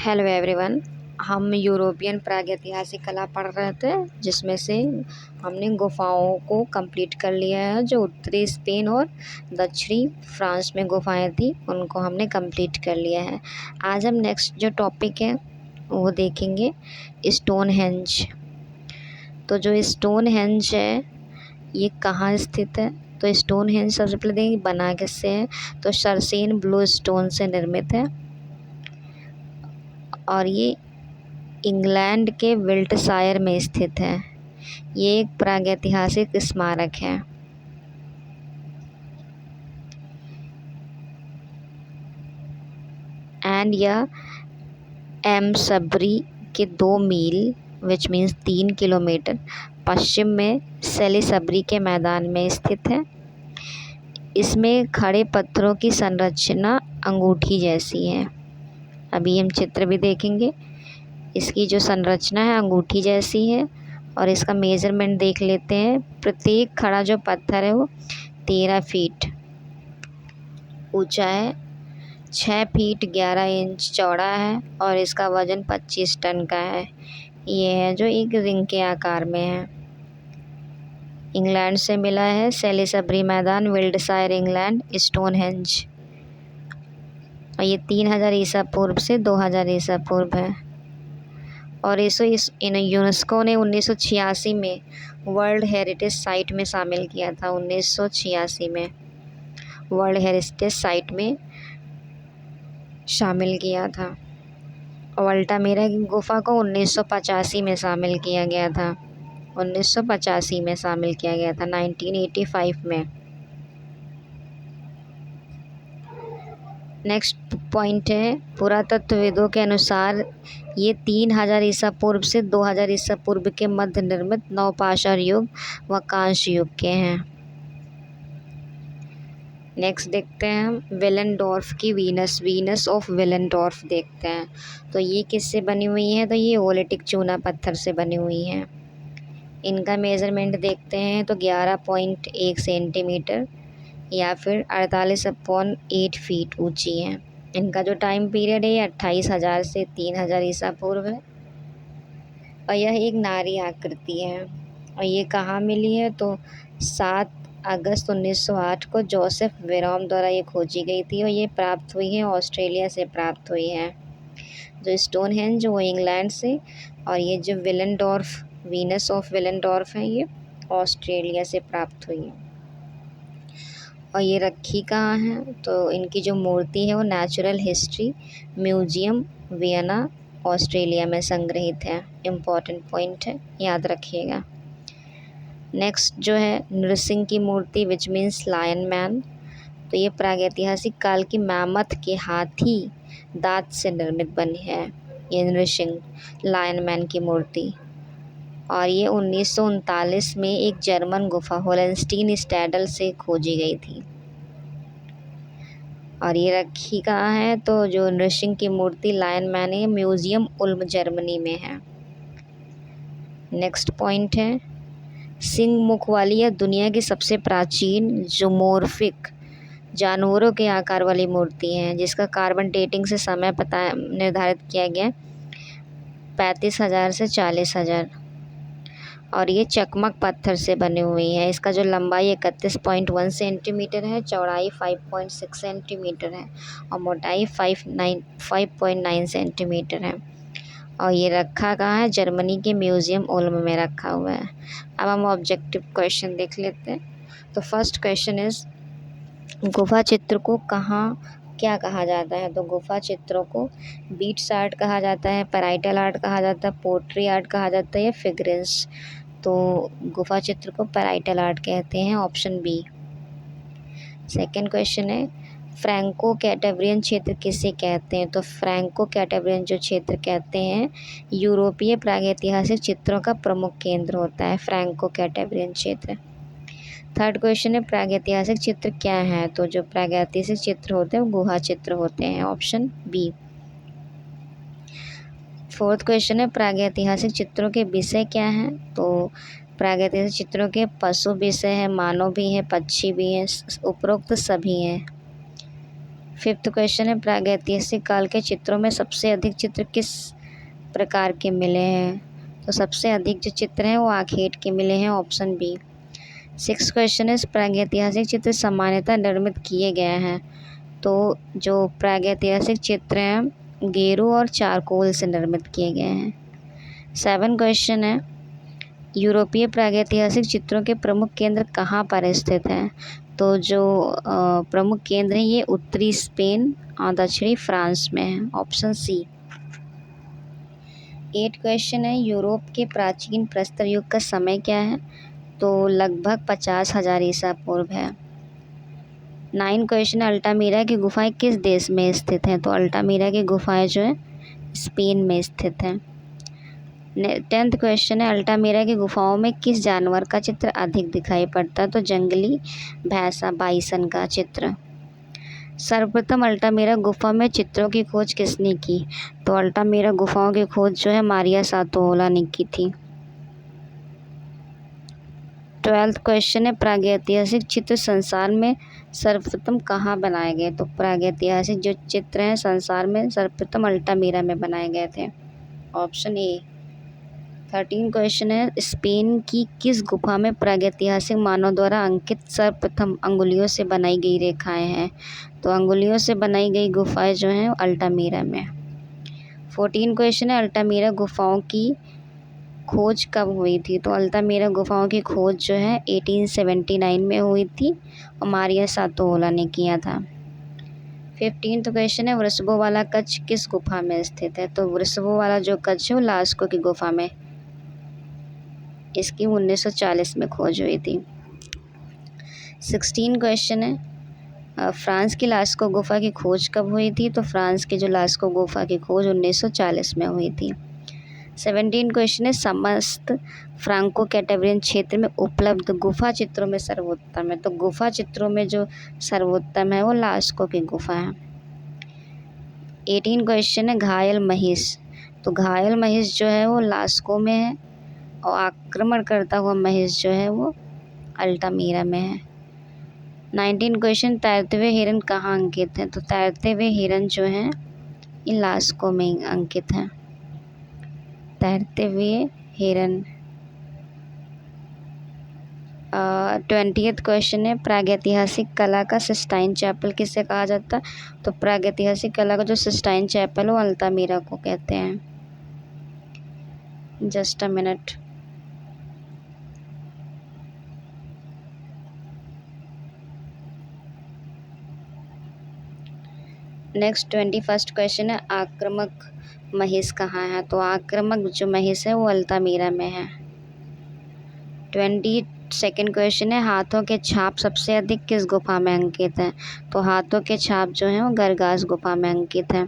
Hello everyone. हम European प्रागैतिहासिक कला पढ़ रहे थे, जिसमें से हमने गुफाओं को कंप्लीट कर लिया है। जो उत्तरी स्पेन और दक्षिणी फ्रांस में गुफाएं थी, उनको हमने कंप्लीट कर लिया है। आज हम नेक्स्ट जो टॉपिक है वो देखेंगे, स्टोनहेंज। तो जो स्टोनहेंज है ये कहाँ स्थित है? तो स्टोनहेंज सबसे पहले देखेंगे बना किससे है। तो सरसेन ब्लू स्टोन से निर्मित है और ये इंग्लैंड के विल्टशायर में स्थित है। ये एक प्रागैतिहासिक स्मारक है। एंड यह एमसब्री के 2 मील विच मीन्स 3 किलोमीटर पश्चिम में सेलिसब्री के मैदान में स्थित है। इसमें खड़े पत्थरों की संरचना अंगूठी जैसी है। अभी हम चित्र भी देखेंगे। इसकी जो संरचना है अंगूठी जैसी है और इसका मेज़रमेंट देख लेते हैं। प्रत्येक खड़ा जो पत्थर है वो 13 फीट ऊंचा है, 6 फीट 11 इंच चौड़ा है और इसका वजन 25 टन का है। ये है जो एक रिंग के आकार में है। इंग्लैंड से मिला है, सेलिसब्री मैदान, विल्टशायर, इंग्लैंड, स्टोनहेंज। और ये 3000 ईसा पूर्व से 2000 ईसा पूर्व है। और यूनेस्को ने 1986 में वर्ल्ड हेरिटेज साइट में शामिल किया था। 1986 में वर्ल्ड हेरिटेज साइट में शामिल किया था। और अल्टामिरा की गुफा को 1985 में शामिल किया गया था। 1985 में शामिल किया गया था, 1985 में। नेक्स्ट पॉइंट है, पुरातत्वविदों के अनुसार ये 3000 ईसा पूर्व से 2000 ईसा पूर्व के मध्य निर्मित नवपाषाण युग व कांस्य युग के हैं। नेक्स्ट देखते हैं हम विलेनडॉर्फ की वीनस ऑफ विलेनडॉर्फ देखते हैं। तो ये किससे बनी हुई है? तो ये ओलिटिक चूना पत्थर से बनी हुई है। इनका मेज़रमेंट देखते हैं तो 11.1 सेंटीमीटर या फिर 48.8 फीट ऊंची है। इनका जो टाइम पीरियड है 28,000 से 3000 ईसा पूर्व है और यह एक नारी आकृति है। और ये कहाँ मिली है? तो 7 अगस्त 1908 को जोसेफ वेरॉम द्वारा ये खोजी गई थी और ये प्राप्त हुई है, ऑस्ट्रेलिया से प्राप्त हुई है। जो स्टोनहेंज वो इंग्लैंड से, और ये जो विलेनडॉर्फ वीनस ऑफ विलेनडॉर्फ है ये ऑस्ट्रेलिया से प्राप्त हुई है। और ये रखी कहाँ है? तो इनकी जो मूर्ति है वो natural history museum Vienna Australia में संग्रहित है। इम्पॉर्टेंट पॉइंट है, याद रखिएगा। नेक्स्ट जो है नृसिंह की मूर्ति विच मीन्स लायन मैन। तो ये प्रागैतिहासिक काल की मैमथ के हाथी दांत से निर्मित बनी है ये नृसिंह लायन मैन की मूर्ति। और ये 1939 में एक जर्मन गुफा होलेंस्टीन स्टैडल से खोजी गई थी। और ये रखी कहाँ है? तो जो नृसिंह की मूर्ति लायन मैन है म्यूजियम उल्म जर्मनी में है। नेक्स्ट पॉइंट है, सिंह मुख वाली यह दुनिया की सबसे प्राचीन जूमोर्फिक जानवरों के आकार वाली मूर्ति है, जिसका कार्बन डेटिंग से समय पता निर्धारित किया गया 35,000 से 40,000। और ये चकमक पत्थर से बनी हुई है। इसका जो लंबाई 31.1 सेंटीमीटर है, चौड़ाई 5.6 सेंटीमीटर है और मोटाई 5.9 सेंटीमीटर है। और ये रखा कहाँ है? जर्मनी के म्यूजियम उल्म में रखा हुआ है। अब हम ऑब्जेक्टिव क्वेश्चन देख लेते हैं। तो फर्स्ट क्वेश्चन इज, गुफा चित्र को क्या कहा जाता है? तो गुफा चित्रों को बीट्स आर्ट कहा जाता है, पैराइटल आर्ट कहा जाता है, पोट्री आर्ट कहा जाता है या फिगरेंस। तो गुफा चित्र को पैराइटल आर्ट कहते हैं, ऑप्शन बी। सेकंड क्वेश्चन है, फ्रैंको कैटाब्रियन क्षेत्र किसे कहते हैं? तो फ्रैंको कैटाब्रियन जो क्षेत्र कहते हैं यूरोपीय प्रागैतिहासिक चित्रों का प्रमुख केंद्र होता है फ्रैंको कैटाब्रियन क्षेत्र। थर्ड क्वेश्चन है, प्रागैतिहासिक चित्र क्या है? तो जो प्रागैतिहासिक चित्र होते हैं वो गुहा चित्र होते हैं, ऑप्शन बी। फोर्थ क्वेश्चन है, प्रागैतिहासिक चित्रों के विषय क्या हैं? तो प्रागैतिहासिक चित्रों के पशु विषय है, मानव भी है, पक्षी भी है, उपरोक्त सभी हैं। 5th क्वेश्चन है प्रागैतिहासिक काल के चित्रों में सबसे अधिक चित्र किस प्रकार के मिले हैं? तो सबसे अधिक जो चित्र हैं वो आखेट के मिले हैं, ऑप्शन बी। 6th क्वेश्चन है प्रागैतिहासिक चित्र सामान्यतः निर्मित किए गए हैं। तो जो प्रागैतिहासिक चित्र हैं गेरू और चारकोल से निर्मित किए गए हैं। 7 क्वेश्चन है यूरोपीय प्रागैतिहासिक चित्रों के प्रमुख केंद्र कहाँ पर स्थित हैं? तो जो प्रमुख केंद्र हैं ये उत्तरी स्पेन और दक्षिणी फ्रांस में है, ऑप्शन सी। 8 क्वेश्चन है यूरोप के प्राचीन प्रस्तर युग का समय क्या है? तो लगभग 50,000 ईसा पूर्व है। 9 क्वेश्चन है अल्टामीरा की गुफाएं किस देश में स्थित हैं? तो अल्टामीरा की गुफाएं जो है स्पेन में स्थित हैं। 10th क्वेश्चन है अल्टामीरा की गुफाओं में किस जानवर का चित्र अधिक दिखाई पड़ता है? तो जंगली भैंसा बाइसन का चित्र। सर्वप्रथम अल्टामीरा गुफा में चित्रों की खोज किसने की? तो अल्टामीरा गुफाओं की खोज जो है मारिया सातोला ने की थी। 12th क्वेश्चन है प्रागैतिहासिक चित्र संसार में सर्वप्रथम कहाँ बनाए गए? तो प्रागैतिहासिक जो चित्र हैं संसार में सर्वप्रथम अल्टामीरा में बनाए गए थे, ऑप्शन ए। 13 क्वेश्चन है स्पेन की किस गुफा में प्रागैतिहासिक मानव द्वारा अंकित सर्वप्रथम अंगुलियों से बनाई गई रेखाएं हैं? तो अंगुलियों से बनाई गई गुफाएं जो हैं अल्टामीरा में। 14 क्वेश्चन है अल्टामीरा गुफाओं की खोज कब हुई थी? तो अल्टामीरा गुफाओं की खोज जो है 1879 में हुई थी और मारिया सातोला ने किया था। 15th क्वेश्चन है वृषभों वाला कच्छ किस गुफा में स्थित है? तो वृषभों वाला जो कच्छ है वो लास्को की गुफा में, इसकी 1940 में खोज हुई थी। 16 क्वेश्चन है फ्रांस की लास्को गुफा की खोज कब हुई थी? तो फ्रांस की जो लास्को गुफा की खोज 1940 में हुई थी। 17 क्वेश्चन है समस्त फ्रांको कैटावरियन क्षेत्र में उपलब्ध गुफा चित्रों में सर्वोत्तम है? तो गुफा चित्रों में जो सर्वोत्तम है वो लास्को की गुफा है। 18 क्वेश्चन है घायल महिष, तो घायल महिष जो है वो लास्को में है और आक्रमण करता हुआ महिष जो है वो अल्टामीरा में है। 19 क्वेश्चन तैरते हुए हिरन कहाँ अंकित हैं? तो तैरते हुए हिरन जो हैं ये लास्को में अंकित हैं, तैरते हुए हिरन। 20th क्वेश्चन है प्रागैतिहासिक कला का सिस्टाइन चैपल किसे कहा जाता है? तो प्रागैतिहासिक कला का जो सिस्टाइन चैपल वो अल्टामीरा को कहते हैं। Just a minute. Next 21st question है आक्रामक महिष कहाँ है? तो आक्रामक जो महिष है वो अल्टामीरा में है। 22nd क्वेश्चन है हाथों के छाप सबसे अधिक किस गुफा में अंकित हैं? तो हाथों के छाप जो हैं वो गरगास गुफा में अंकित हैं।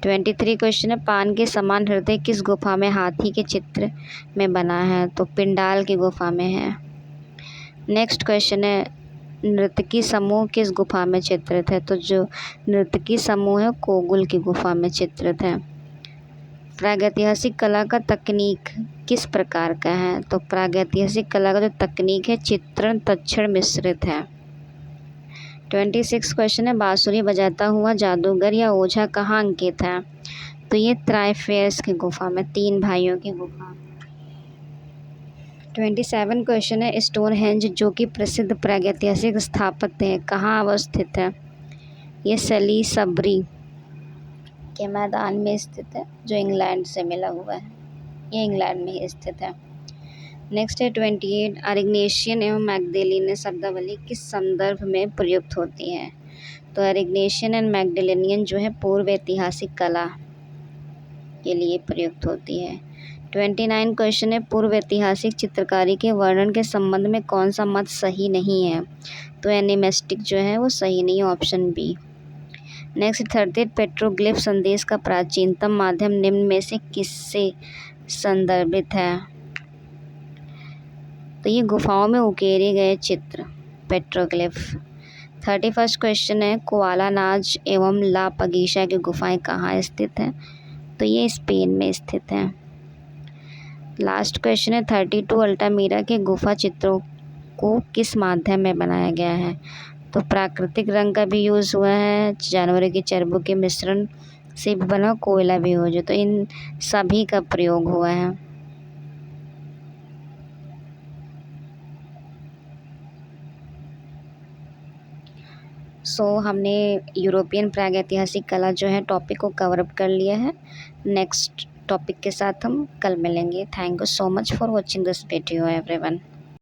23 क्वेश्चन है पान के समान हृदय किस गुफा में हाथी के चित्र में बना है? तो पिंडाल की गुफा में है। नेक्स्ट क्वेश्चन है नर्तकी समूह किस गुफा में चित्रित है? तो जो नर्तकी समूह है कोगुल की गुफा में चित्रित है। प्रागैतिहासिक कला का तकनीक किस प्रकार का है? तो प्रागैतिहासिक कला का जो तकनीक है चित्रण तक्षण मिश्रित है। 26 क्वेश्चन है बांसुरी बजाता हुआ जादूगर या ओझा कहाँ अंकित है? तो ये त्राइफेयर्स की गुफा में, 3 भाइयों की गुफा। 27 क्वेश्चन है स्टोनहेंज जो कि प्रसिद्ध प्रागैतिहासिक स्थापत्य है कहाँ अवस्थित है? ये सलीसबरी के मैदान में स्थित है जो इंग्लैंड से मिला हुआ है, ये इंग्लैंड में ही स्थित है। नेक्स्ट है 28 अरिग्नेशियन एवं मैग्डेलिनियन शब्दावली किस संदर्भ में प्रयुक्त होती है? तो अरिग्नेशियन एंड मैग्डेलिनियन जो है पूर्व ऐतिहासिक कला के लिए प्रयुक्त होती है। 29 क्वेश्चन है पूर्व ऐतिहासिक चित्रकारी के वर्णन के संबंध में कौन सा मत सही नहीं है? तो एनिमेस्टिक जो है वो सही नहीं है, ऑप्शन बी। नेक्स्ट 30 पेट्रोग्लिफ संदेश का प्राचीनतम माध्यम निम्न में से किससे संदर्भित है? तो ये गुफाओं में उकेरे गए चित्र, पेट्रोग्लिफ। 31 क्वेश्चन है कोआला नाज एवं ला पगीशा की गुफाएं कहाँ स्थित हैं? तो ये स्पेन में स्थित हैं। लास्ट क्वेश्चन है 32 अल्टामीरा के गुफा चित्रों को किस माध्यम में बनाया गया है? तो प्राकृतिक रंग का भी यूज़ हुआ है, जानवरों के चर्बों के मिश्रण से भी बना कोयला भी हो जो, तो इन सभी का प्रयोग हुआ है। हमने यूरोपियन प्रागैतिहासिक कला जो है टॉपिक को कवर अप कर लिया है। नेक्स्ट टॉपिक के साथ हम कल मिलेंगे। Thank you so much for watching this video everyone.